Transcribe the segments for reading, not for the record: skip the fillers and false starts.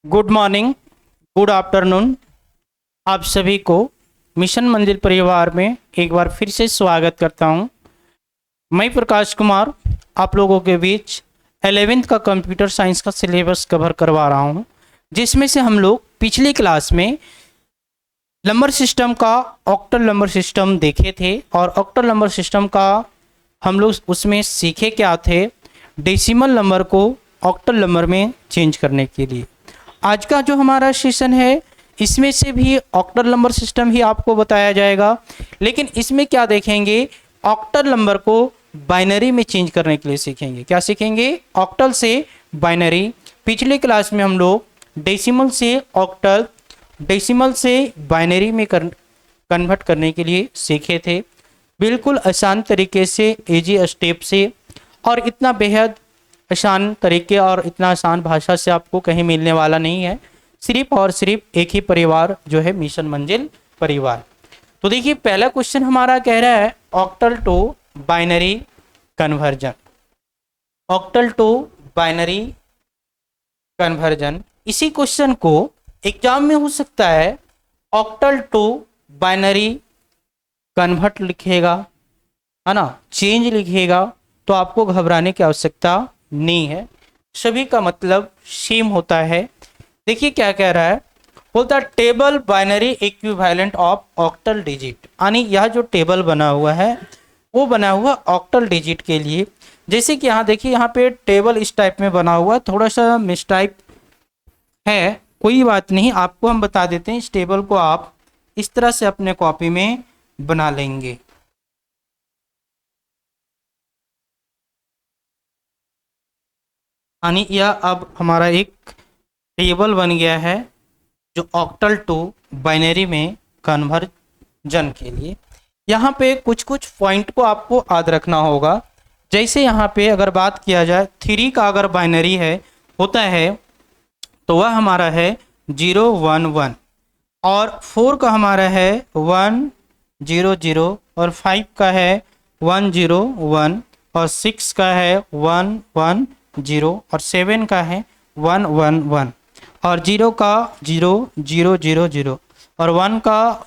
Good morning, good afternoon. आप सभी को मिशन मंजिल परिवार में एक बार फिर से स्वागत करता हूं। मैं प्रकाश कुमार आप लोगों के बीच 11वीं का कंप्यूटर साइंस का सिलेबस कवर करवा रहा हूं, जिसमें से हम लोग पिछली क्लास में नंबर सिस्टम का ऑक्टल नंबर सिस्टम देखे थे और ऑक्टल नंबर सिस्टम का हम लोग उसमें सीखे क्या थे, डेसिमल नंबर को ऑक्टल नंबर में चेंज करने के लिए। आज का जो हमारा सेशन है इसमें से भी ऑक्टल नंबर सिस्टम ही आपको बताया जाएगा, लेकिन इसमें क्या देखेंगे, ऑक्टल नंबर को बाइनरी में चेंज करने के लिए सीखेंगे। क्या सीखेंगे? ऑक्टल से बाइनरी। पिछले क्लास में हम लोग डेसिमल से ऑक्टल, डेसिमल से बाइनरी में कन्वर्ट करने के लिए सीखे थे, बिल्कुल आसान तरीके से, इजी स्टेप से, और इतना बेहद आसान तरीके और इतना आसान भाषा से आपको कहीं मिलने वाला नहीं है। सिर्फ और सिर्फ एक ही परिवार जो है मिशन मंजिल परिवार। तो देखिए पहला क्वेश्चन हमारा कह रहा है octal to binary conversion. Octal to binary conversion, इसी क्वेश्चन को एग्जाम में हो सकता है ऑक्टल टू बाइनरी कन्वर्ट लिखेगा, है ना, चेंज लिखेगा, तो आपको घबराने की आवश्यकता नहीं है, सभी का मतलब सेम होता है। देखिए क्या कह रहा है, बोलता table binary equivalent of octal digit, यानी यह जो टेबल बना हुआ है वो बना हुआ ऑक्टल डिजिट के लिए। जैसे कि यहाँ देखिए, यहाँ पे टेबल इस टाइप में बना हुआ, थोड़ा सा मिसटाइप है, कोई बात नहीं, आपको हम बता देते हैं। इस टेबल को आप इस तरह से अपने कॉपी में बना लेंगे। यानी यह अब हमारा एक टेबल बन गया है जो ऑक्टल टू बाइनरी में कन्वर्जन के लिए। यहाँ पे कुछ कुछ पॉइंट को आपको याद रखना होगा। जैसे यहाँ पे अगर बात किया जाए 3 का अगर बाइनरी है होता है तो वह हमारा है 0 1 1, और 4 का हमारा है 1 0 0, और 5 का है 1 0 1, और 6 का है 1 1 0, और 7 का है 1 1 1, और 0 का 0 0 0 0, और 1 का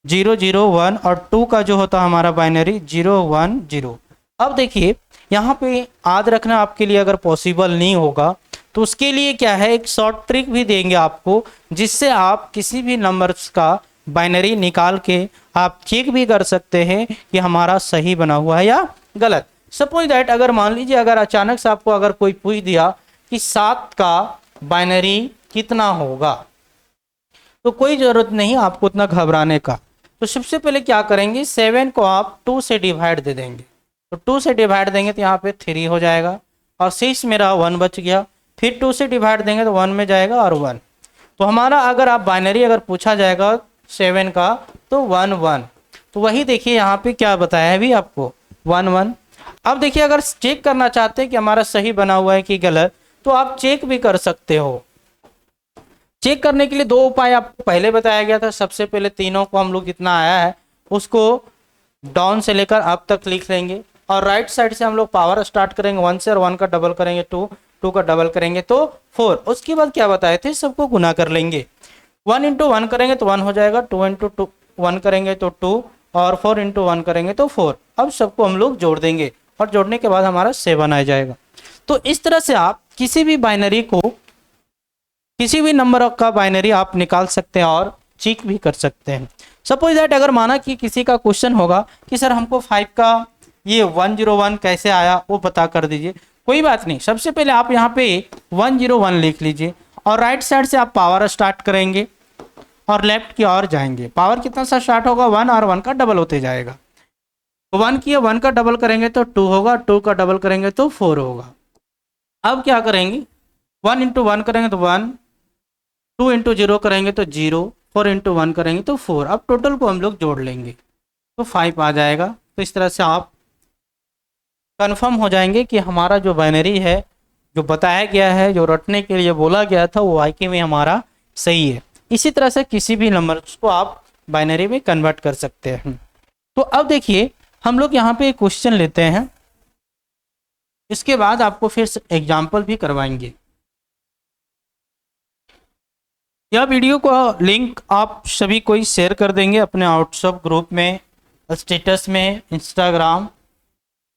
0 0 1, और 2 का जो होता है हमारा बाइनरी 0 1 0। अब देखिए यहाँ पे याद रखना आपके लिए अगर पॉसिबल नहीं होगा तो उसके लिए क्या है, एक शॉर्ट ट्रिक भी देंगे आपको, जिससे आप किसी भी नंबर्स का बाइनरी निकाल के आप चेक भी कर सकते हैं कि हमारा सही बना हुआ है या गलत। सपोज दैट अगर मान लीजिए अगर अचानक से आपको अगर कोई पूछ दिया कि 7 का बाइनरी कितना होगा, तो कोई ज़रूरत नहीं आपको उतना घबराने का। तो सबसे पहले क्या करेंगे, 7 को आप 2 से डिवाइड दे देंगे, तो 2 से डिवाइड देंगे तो यहाँ पे 3 हो जाएगा, और 6 मेरा 1 बच गया, फिर 2 से डिवाइड देंगे तो 1 में जाएगा और 1। तो हमारा अगर आप बाइनरी अगर पूछा जाएगा 7 का तो 1 1, तो वही देखिए यहाँ पे क्या बताया है अभी आपको 1 1। अब देखिए अगर चेक करना चाहते हैं कि हमारा सही बना हुआ है कि गलत, तो आप चेक भी कर सकते हो। चेक करने के लिए 2 उपाय आपको पहले बताया गया था। सबसे पहले तीनों को हम लोग जितना आया है उसको डाउन से लेकर अप तक लिख लेंगे, और राइट साइड से हम लोग पावर स्टार्ट करेंगे 1 से, और 1 का डबल करेंगे 2, 2 का डबल करेंगे तो 4। उसके बाद क्या बताए थे, सबको गुना कर लेंगे। 1 इंटू 1 करेंगे तो 1 हो जाएगा, 2 इंटू 1 करेंगे तो 2, और 4 इंटू 1 करेंगे तो 4। अब सबको हम लोग जोड़ देंगे और जोड़ने के बाद हमारा 7 आ जाएगा। तो इस तरह से आप किसी भी बाइनरी को, किसी भी नंबर का बाइनरी आप निकाल सकते हैं और चेक भी कर सकते हैं। सपोज दैट अगर माना कि किसी का क्वेश्चन होगा कि सर हमको 5 का ये 101 कैसे आया वो पता कर दीजिए, कोई बात नहीं। सबसे पहले आप यहाँ पे 101 लिख लीजिए, और राइट साइड से आप पावर स्टार्ट करेंगे और लेफ्ट की ओर जाएंगे। पावर कितना सा स्टार्ट होगा, 1, और 1 का डबल होते जाएगा। 1 किया, 1 का डबल करेंगे तो 2 होगा, 2 का डबल करेंगे तो 4 होगा। अब क्या करेंगे, 1 इंटू 1 करेंगे तो 1, 2 इंटू 0 करेंगे तो 0, 4 इंटू 1 करेंगे तो 4। अब टोटल को हम लोग जोड़ लेंगे तो 5 आ जाएगा। तो इस तरह से आप कंफर्म हो जाएंगे कि हमारा जो बाइनरी है, जो बताया गया है, जो रटने के लिए बोला गया था, वो वाकई में हमारा सही है। इसी तरह से किसी भी नंबर को आप बाइनरी में कन्वर्ट कर सकते हैं। तो अब देखिए हम लोग यहाँ पे एक क्वेश्चन लेते हैं, इसके बाद आपको फिर एग्जाम्पल भी करवाएंगे। यह वीडियो को लिंक आप सभी को ही शेयर कर देंगे अपने व्हाट्सएप ग्रुप में, स्टेटस में, इंस्टाग्राम,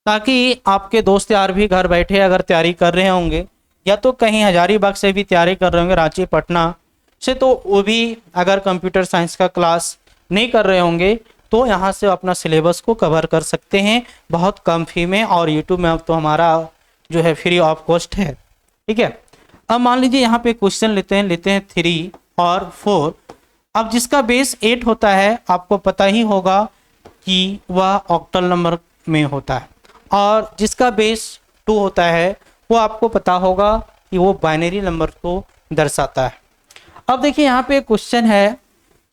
ताकि आपके दोस्त यार भी घर बैठे अगर तैयारी कर रहे होंगे या तो कहीं हजारीबाग से भी तैयारी कर रहे होंगे, रांची पटना से, तो वो भी अगर कंप्यूटर साइंस का क्लास नहीं कर रहे होंगे तो यहाँ से अपना सिलेबस को कवर कर सकते हैं बहुत कम फी में। और यूट्यूब में अब तो हमारा जो है फ्री ऑफ कॉस्ट है, ठीक है। अब मान लीजिए यहाँ पे क्वेश्चन लेते हैं 3 और 4। अब जिसका बेस 8 होता है आपको पता ही होगा कि वह ऑक्टल नंबर में होता है, और जिसका बेस 2 होता है वो आपको पता होगा कि वो बाइनरी नंबर को दर्शाता है। अब देखिए यहाँ पे क्वेश्चन है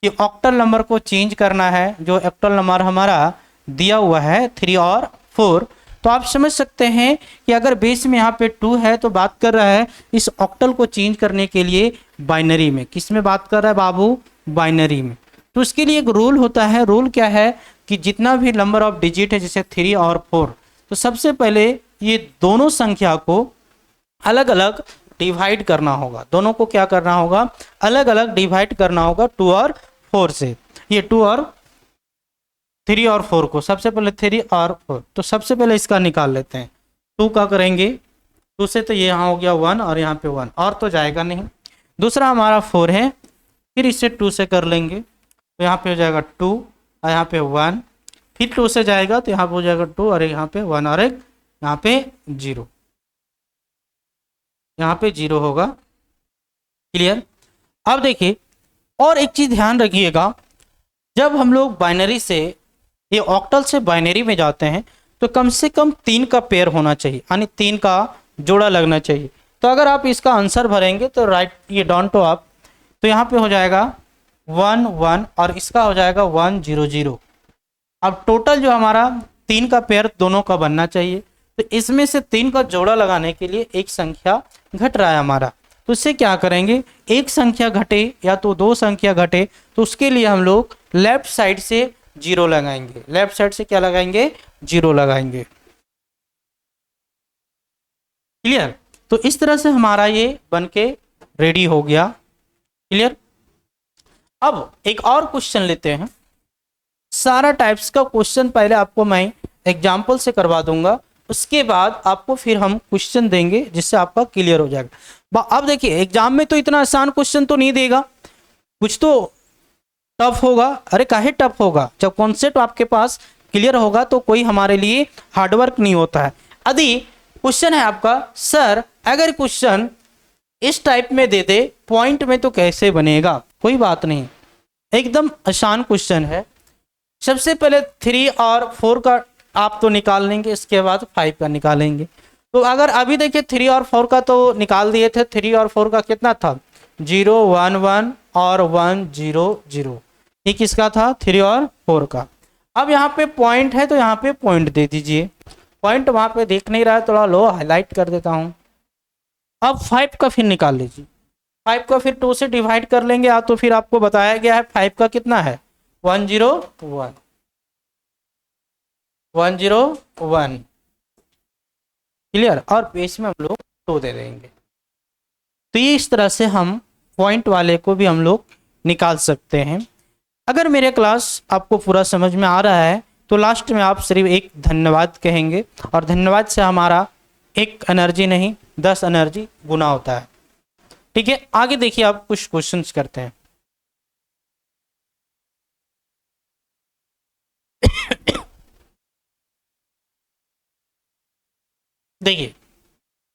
कि ऑक्टल नंबर को चेंज करना है, जो ऑक्टल नंबर हमारा दिया हुआ है 3 और 4। तो आप समझ सकते हैं कि अगर बेस में यहाँ पे 2 है तो बात कर रहा है इस ऑक्टल को चेंज करने के लिए बाइनरी में। किस में बात कर रहा है बाबू? बाइनरी में। तो उसके लिए एक रूल होता है। रूल क्या है कि जितना भी नंबर ऑफ डिजिट है जैसे 3 और 4, तो सबसे पहले ये दोनों संख्या को अलग अलग डिवाइड करना होगा। दोनों को क्या करना होगा? अलग अलग डिवाइड करना होगा 2 और 4 से। ये 2 और 3 और 4 को सबसे पहले 3 और 4, तो सबसे पहले इसका निकाल लेते हैं। 2 का करेंगे 2 से, तो ये यहाँ हो गया 1 और यहाँ पे 1 और तो जाएगा नहीं। दूसरा हमारा 4 है, फिर इसे 2 से कर लेंगे तो यहाँ पे हो जाएगा 2 और यहाँ पे 1, फिर 2 से जाएगा तो यहाँ पे हो जाएगा 2 और यहाँ पे 1 और एक यहाँ पे 0, यहाँ पे 0 होगा। क्लियर? अब देखिए और एक चीज ध्यान रखिएगा, जब हम लोग बाइनरी से ये ऑक्टल से बाइनरी में जाते हैं तो कम से कम 3 का पेयर होना चाहिए, यानी 3 का जोड़ा लगना चाहिए। तो अगर आप इसका आंसर भरेंगे तो राइट ये डाउन टू अप, तो यहाँ पे हो जाएगा 1 1 और इसका हो जाएगा 1 0 0। अब टोटल जो हमारा 3 का पेयर दोनों का बनना चाहिए, तो इसमें से 3 का जोड़ा लगाने के लिए एक संख्या घट रहा है हमारा, तो इससे क्या करेंगे? एक संख्या घटे या तो 2 संख्या घटे, तो उसके लिए हम लोग लेफ्ट साइड से 0 लगाएंगे। लेफ्ट साइड से क्या लगाएंगे? 0 लगाएंगे। क्लियर? तो इस तरह से हमारा ये बन के रेडी हो गया। क्लियर? अब एक और क्वेश्चन लेते हैं। सारा टाइप्स का क्वेश्चन पहले आपको मैं एग्जाम्पल से करवा दूंगा, उसके बाद आपको फिर हम क्वेश्चन देंगे जिससे आपका क्लियर हो जाएगा। अब देखिए एग्जाम में तो इतना आसान क्वेश्चन तो नहीं देगा, कुछ तो टफ होगा। अरे काहे टफ होगा? जब कॉन्सेप्ट आपके पास क्लियर होगा तो कोई हमारे लिए हार्डवर्क नहीं होता है। यदि क्वेश्चन है आपका सर अगर क्वेश्चन इस टाइप में दे दे पॉइंट में तो कैसे बनेगा? कोई बात नहीं, एकदम आसान क्वेश्चन है। सबसे पहले 3 और 4 का आप तो निकाल लेंगे, इसके बाद 5 का निकालेंगे। तो अगर अभी देखिए 3 और 4 का तो निकाल दिए थे, 3 और 4 का कितना था? 0 1 1 और 1 0 0। ये किसका था? 3 और 4 का। अब यहाँ पे पॉइंट है तो यहाँ पे पॉइंट दे दीजिए। पॉइंट वहाँ पे दिख नहीं रहा है, थोड़ा लो हाईलाइट कर देता हूँ। अब 5 का फिर निकाल लीजिए। 5 का फिर 2 से डिवाइड कर लेंगे, या तो फिर आपको बताया गया है 5 का कितना है? 1 0 1 1 0 1। क्लियर? और बेस में हम लोग 2 दे देंगे। तो ये इस तरह से हम पॉइंट वाले को भी हम लोग निकाल सकते हैं। अगर मेरे क्लास आपको पूरा समझ में आ रहा है तो लास्ट में आप सिर्फ एक धन्यवाद कहेंगे, और धन्यवाद से हमारा एक एनर्जी नहीं 10 एनर्जी गुना होता है। ठीक है, आगे देखिए आप कुछ क्वेश्चंस करते हैं। देखिए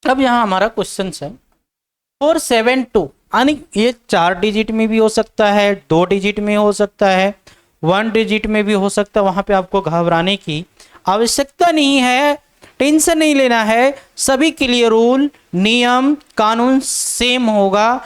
अब यहाँ हमारा क्वेश्चन है 472, यानी ये 4 डिजिट में भी हो सकता है, 2 डिजिट में हो सकता है, 1 डिजिट में भी हो सकता है। वहां पे आपको घबराने की आवश्यकता नहीं है, टेंशन नहीं लेना है। सभी के लिए रूल नियम कानून सेम होगा।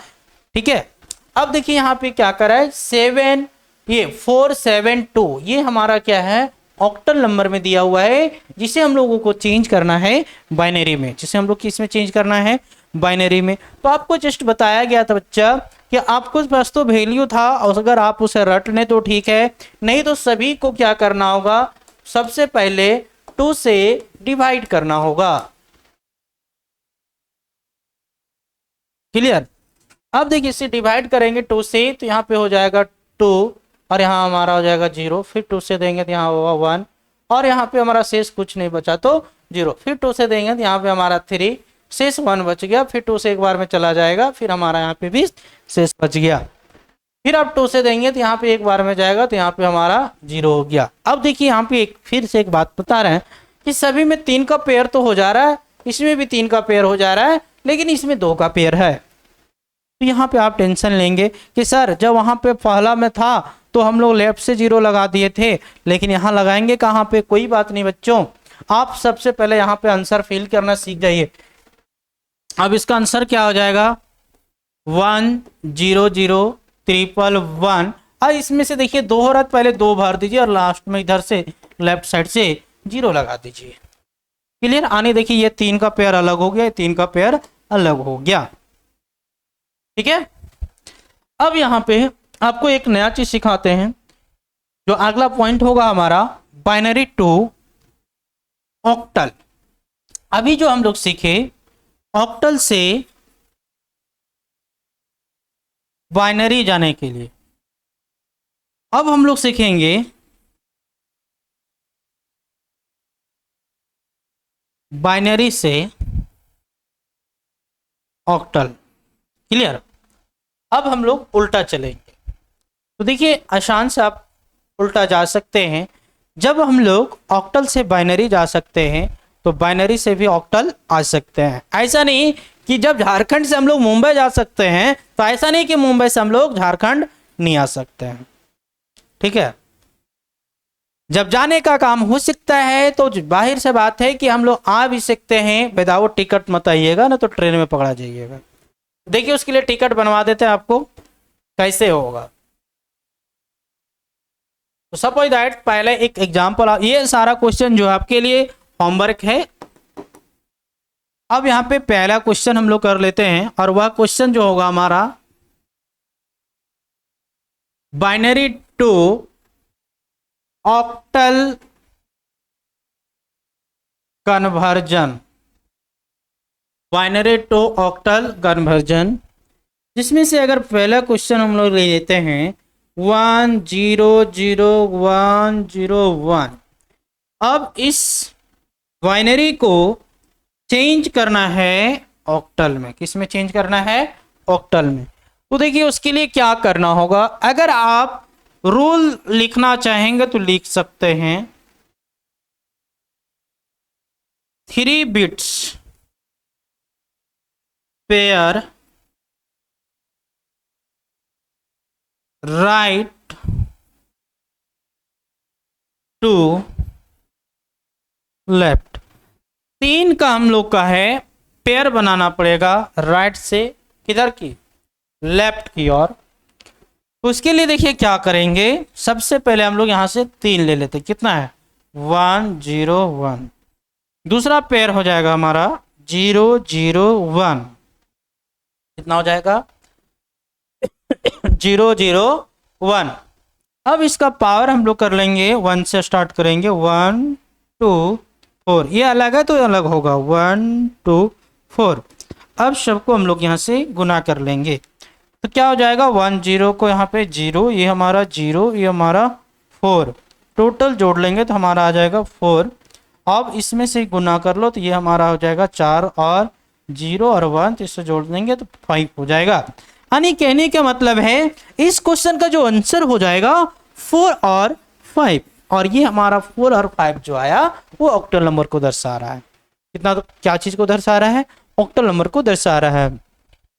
ठीक है, अब देखिए यहाँ पे क्या करा है 7, ये 472 ये हमारा क्या है? ऑक्टल नंबर में दिया हुआ है, जिसे हम लोगों को चेंज करना है बाइनरी में। जिसे हम लोग किस में चेंज करना है? बाइनरी में। तो आपको जस्ट बताया गया था बच्चा कि आपको पास तो वैल्यू था, और अगर आप उसे रट लें तो ठीक है, नहीं तो सभी को क्या करना होगा? सबसे पहले 2 से डिवाइड करना होगा। क्लियर? अब देखिए इसे डिवाइड करेंगे 2 से, तो यहाँ पे हो जाएगा 2 और यहाँ हमारा हो जाएगा 0, फिर 2 से देंगे तो यहाँ होगा 1 और यहाँ पे हमारा शेष कुछ नहीं बचा तो 0, फिर 2 से देंगे तो यहाँ पे हमारा 3, शेष 1 बच गया, फिर 2 से एक बार में चला जाएगा, फिर हमारा यहाँ पे भी शेष बच गया, फिर आप 2 से देंगे तो यहाँ पे एक बार में जाएगा तो यहाँ पे हमारा 0 हो गया। अब देखिए यहाँ पे फिर से एक बात बता रहे हैं कि सभी में 3 का पेयर तो हो जा रहा है, इसमें भी 3 का पेयर हो जा रहा है, लेकिन इसमें 2 का पेयर है। तो यहाँ पे आप टेंशन लेंगे कि सर जब वहाँ पे पहला में था तो हम लोग लेफ्ट से 0 लगा दिए थे, लेकिन यहाँ लगाएंगे कहाँ पे? कोई बात नहीं बच्चों, आप सबसे पहले यहाँ पे आंसर फिल करना सीख जाइए। अब इसका आंसर क्या हो जाएगा? 1 0 0 1 1। अब इसमें से देखिए 2 हो रहा, पहले 2 भर दीजिए और लास्ट में इधर से लेफ्ट साइड से 0 लगा दीजिए। क्लियर? आने देखिए ये 3 का पेयर अलग हो गया, 3 का पेयर अलग हो गया। ठीक है, अब यहाँ पे आपको एक नया चीज सिखाते हैं। जो अगला पॉइंट होगा हमारा बाइनरी टू ऑक्टल। अभी जो हम लोग सीखे ऑक्टल से बाइनरी जाने के लिए, अब हम लोग सीखेंगे बाइनरी से ऑक्टल। क्लियर? अब हम लोग उल्टा चलेंगे, तो देखिए आसान से आप उल्टा जा सकते हैं। जब हम लोग ऑक्टल से बाइनरी जा सकते हैं तो बाइनरी से भी ऑक्टल आ सकते हैं। ऐसा नहीं कि जब झारखंड से हम लोग मुंबई जा सकते हैं तो ऐसा नहीं कि मुंबई से हम लोग झारखंड नहीं आ सकते हैं। ठीक है, जब जाने का काम हो सकता है तो बाहर से बात है कि हम लोग आ भी सकते हैं। विदाउट टिकट मत आइएगा, ना तो ट्रेन में पकड़ा जाइएगा। देखिए उसके लिए टिकट बनवा देते हैं आपको, कैसे होगा। तो सपोज दैट पहले एक एग्जांपल, ये सारा क्वेश्चन जो आपके लिए होमवर्क है। अब यहाँ पे पहला क्वेश्चन हम लोग कर लेते हैं, और वह क्वेश्चन जो होगा हमारा binary to octal conversion. Binary to octal conversion, जिसमें से अगर पहला क्वेश्चन हम लोग ले लेते हैं 1 0 0 1 0 1। अब इस बाइनरी को चेंज करना है ऑक्टल में। किस में चेंज करना है? ऑक्टल में। तो देखिए उसके लिए क्या करना होगा। अगर आप रूल लिखना चाहेंगे तो लिख सकते हैं। 3 bits pair right to left. 3 का हम लोग का है पेयर बनाना पड़ेगा राइट से किधर की? लेफ्ट की ओर। उसके लिए देखिए क्या करेंगे, सबसे पहले हम लोग यहां से 3 ले लेते। कितना है? 1 0 1। दूसरा पेयर हो जाएगा हमारा 0 0 1। कितना हो जाएगा? 0 0 1। अब इसका पावर हम लोग कर लेंगे 1 से स्टार्ट करेंगे। 1 2 4। ये अलग है तो अलग होगा 1 2 4। अब सबको हम लोग यहाँ से गुना कर लेंगे तो क्या हो जाएगा? 1 0 को यहाँ पे 0, ये हमारा 0, ये हमारा 4। टोटल जोड़ लेंगे तो हमारा आ जाएगा 4। अब इसमें से गुना कर लो तो ये हमारा हो जाएगा 4 और 0 और 1, तो इससे जोड़ देंगे तो 5 हो जाएगा। यानी कहने का मतलब है इस क्वेश्चन का जो आंसर हो जाएगा 4 और 5। और ये हमारा 4 और 5 जो आया वो ऑक्टल नंबर को दर्शा रहा है। कितना? तो क्या चीज को दर्शा रहा है? ऑक्टल नंबर को दर्शा रहा है।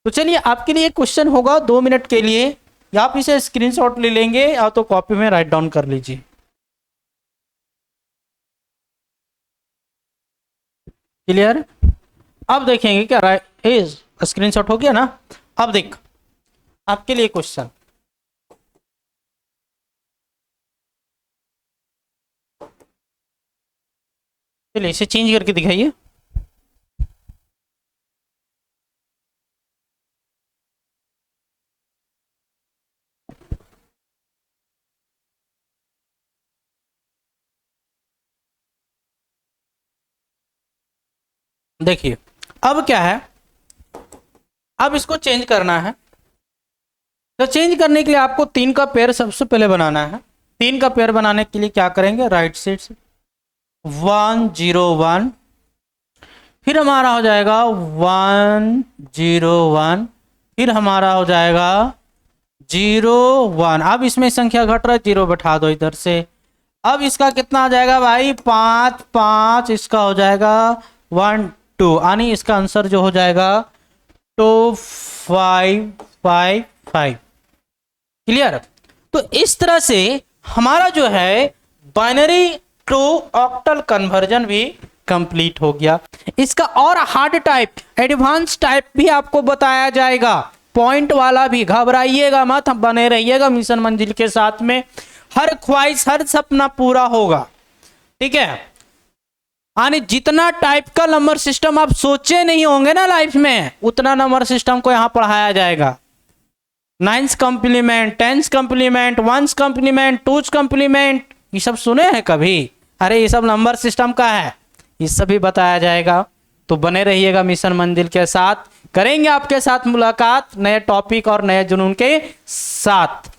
तो चलिए आपके लिए क्वेश्चन होगा 2 मिनट के लिए, या आप इसे स्क्रीनशॉट ले लेंगे या तो कॉपी में राइट डाउन कर लीजिए। क्लियर? अब देखेंगे क्या राइट स्क्रीनशॉट हो गया ना। अब देख आपके लिए क्वेश्चन, चलिए इसे चेंज करके दिखाइए। देखिए अब क्या है, अब इसको चेंज करना है। तो चेंज करने के लिए आपको 3 का पेयर सबसे पहले बनाना है। 3 का पेयर बनाने के लिए क्या करेंगे, राइट साइड से 1 0 1, फिर हमारा हो जाएगा 1 0 1, फिर हमारा हो जाएगा 0 1। अब इसमें संख्या घट रहा है, 0 बैठा दो इधर से। अब इसका कितना आ जाएगा भाई, 5 5, इसका हो जाएगा 1 2, यानी इसका आंसर जो हो जाएगा 2 5 5 5। क्लियर। तो इस तरह से हमारा जो है बाइनरी टू ऑक्टल कन्वर्जन भी कंप्लीट हो गया। इसका और हार्ड टाइप, एडवांस टाइप भी आपको बताया जाएगा, पॉइंट वाला भी। घबराइएगा मत, हम बने रहिएगा मिशन मंजिल के साथ में। हर ख्वाहिश हर सपना पूरा होगा, ठीक है। यानी जितना टाइप का नंबर सिस्टम आप सोचे नहीं होंगे ना लाइफ में, उतना नंबर सिस्टम को यहां पढ़ाया जाएगा। 9th complement, 10th complement, 1st complement, 2th complement, ये सब सुने हैं कभी? अरे ये सब नंबर सिस्टम का है, ये सब भी बताया जाएगा। तो बने रहिएगा मिशन मंजिल के साथ, करेंगे आपके साथ मुलाकात नए टॉपिक और नए जुनून के साथ।